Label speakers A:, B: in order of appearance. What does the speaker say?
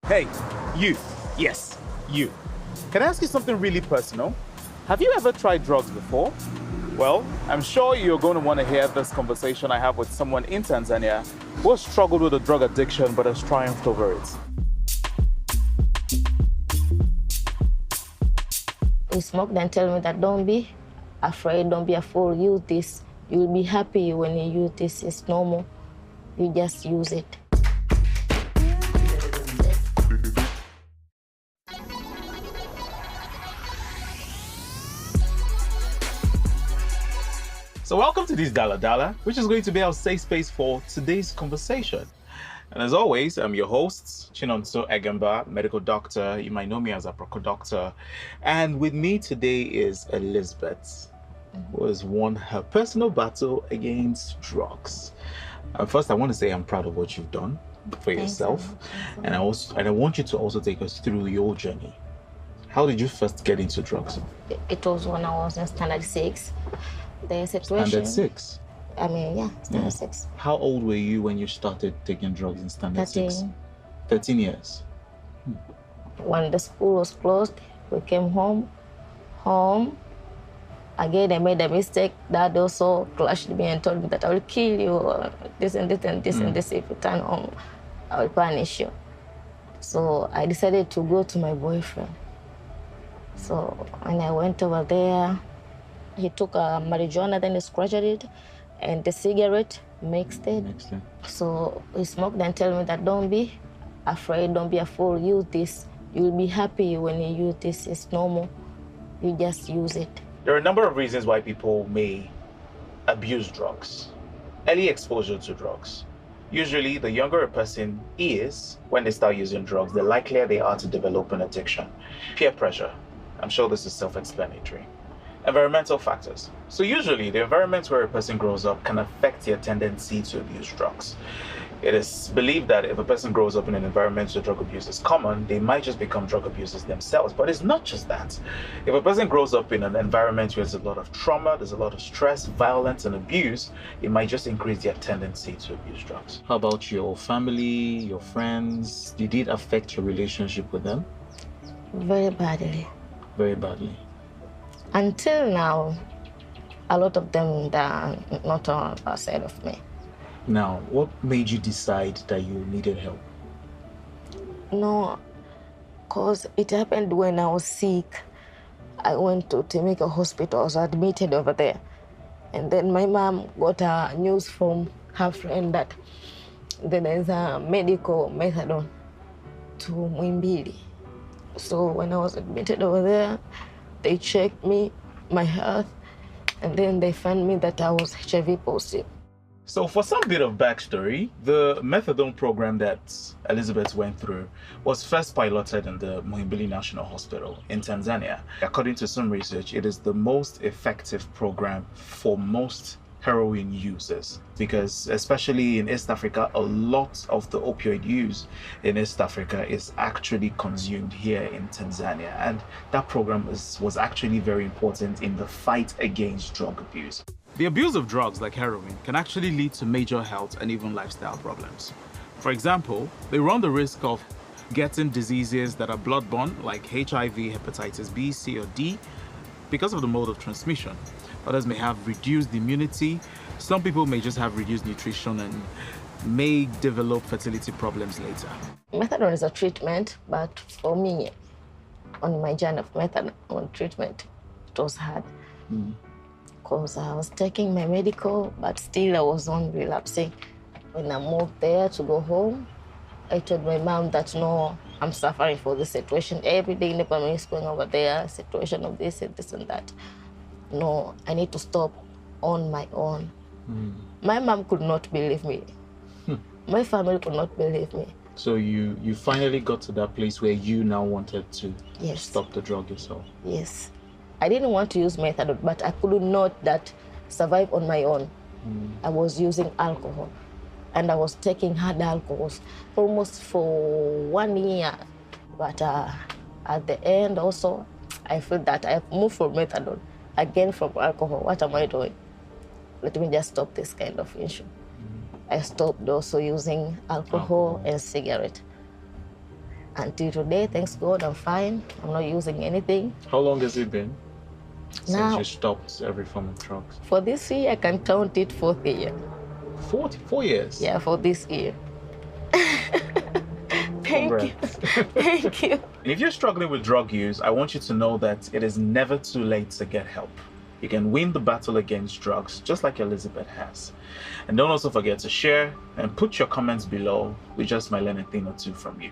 A: Hey, you. Yes, you. Can I ask you something really personal? Have you ever tried drugs before? Well, I'm sure you're going to want to hear this conversation I have with someone in Tanzania who has struggled with a drug addiction but has triumphed over it.
B: He smoked and tell me that don't be afraid, don't be a fool, use this. You'll be happy when you use this, it's normal. You just use it.
A: So welcome to this Dala Dala, which is going to be our safe space for today's conversation. And as always, I'm your host, Chinonso Egemba, medical doctor. You might know me as a Proco doctor. And with me today is Elizabeth, who has won her personal battle against drugs. First, I want to say I'm proud of what you've done for yourself. And I want you to also take us through your journey. How did you first get into drugs?
B: It was when I was in standard 6. The situation.
A: Standard 6?
B: Standard 6.
A: How old were you when you started taking drugs in standard 6? 13 years.
B: When the school was closed, we came home. Again, I made a mistake. Dad also clashed me and told me that I will kill you, this and this and this and this. If you turn home, I will punish you. So I decided to go to my boyfriend. So when I went over there, he took a marijuana, then he scratched it, and the cigarette mixed it. So he smoked and told me that don't be afraid, don't be a fool, use this. You'll be happy when you use this, it's normal. You just use it. There are a number of reasons why people may abuse drugs. Early exposure to drugs. Usually, the younger a person is when they start using drugs, the likelier they are to develop an addiction. Peer pressure. I'm sure this is self-explanatory. Environmental factors. So usually the environment where a person grows up can affect their tendency to abuse drugs. It is believed that if a person grows up in an environment where drug abuse is common, they might just become drug abusers themselves. But it's not just that. If a person grows up in an environment where there's a lot of trauma, there's a lot of stress, violence, and abuse, it might just increase their tendency to abuse drugs. How about your family, your friends? Did it affect your relationship with them? Very badly.
A: Very badly.
B: Until now, a lot of them are not on our side of me.
A: Now, what made you decide that you needed help?
B: No, because it happened when I was sick. I went to Temeka Hospital, I was admitted over there. And then my mom got a news from her friend that there is a medical methadone to Mwimbili. So when I was admitted over there, they checked me, my health, and then they found me that I was HIV positive.
A: So for some bit of backstory, the methadone program that Elizabeth went through was first piloted in the Muhimbili National Hospital in Tanzania. According to some research, it is the most effective program for most heroin users, because especially in East Africa, a lot of the opioid use in East Africa is actually consumed here in Tanzania, and that program was actually very important in the fight against drug abuse. The abuse of drugs like heroin can actually lead to major health and even lifestyle problems. For example, they run the risk of getting diseases that are bloodborne like HIV, hepatitis B, C, or D because of the mode of transmission. Others may have reduced immunity. Some people may just have reduced nutrition and may develop fertility problems later.
B: Methadone is a treatment, but for me, on my journey of methadone treatment, it was hard. Because I was taking my medical, but still I was on relapsing. When I moved there to go home, I told my mom that no, I'm suffering for this situation. Every day the family is going over there, situation of this and this and that. No, I need to stop on my own. My mom could not believe me. My family could not believe me.
A: So you finally got to that place where you now wanted to
B: Yes.
A: stop the drug yourself?
B: Yes. I didn't want to use methadone, but I could not that survive on my own. I was using alcohol, and I was taking hard alcohols almost for 1 year. But at the end also, I feel that I have moved from methadone, again from alcohol. What am I doing? Let me just stop this kind of issue. I stopped also using alcohol and cigarette. Until today, thanks God, I'm fine. I'm not using anything.
A: How long has it been
B: Now,
A: since you stopped every form of drugs?
B: for this year, I can count it 4th year.
A: 4 years?
B: Yeah, for this year. Thank you. Thank you.
A: If you're struggling with drug use, I want you to know that it is never too late to get help. You can win the battle against drugs, just like Elizabeth has. And don't also forget to share and put your comments below. We just might learn a thing or two from you.